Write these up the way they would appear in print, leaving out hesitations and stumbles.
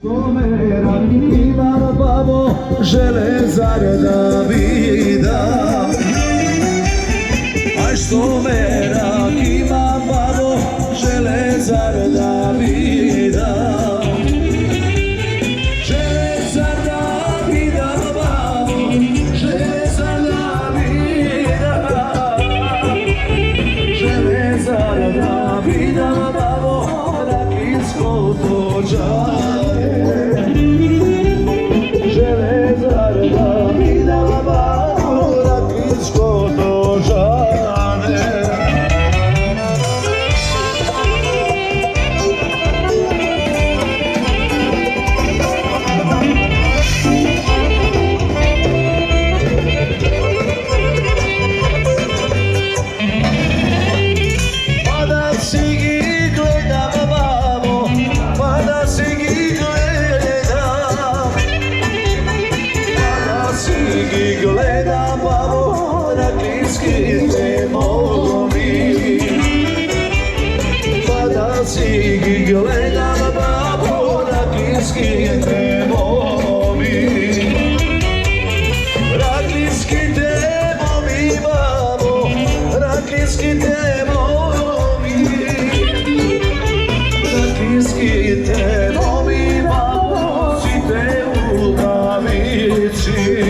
Imam babo železar Davida, aj što merak imam babo železar Davida, železar Davida babo, železar Davida, železar Davida babo, rakinsko tođa. Gledam babo, rakinski te mogu mi. Pa da si ih gledam babo, rakinski te mogu mi. Rakinski te mogu babo, rakinski te mogu mi. Rakinski te mogu babo, si te u glavici.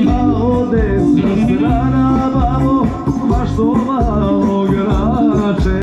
A ovdje sa strana babo, baš to malo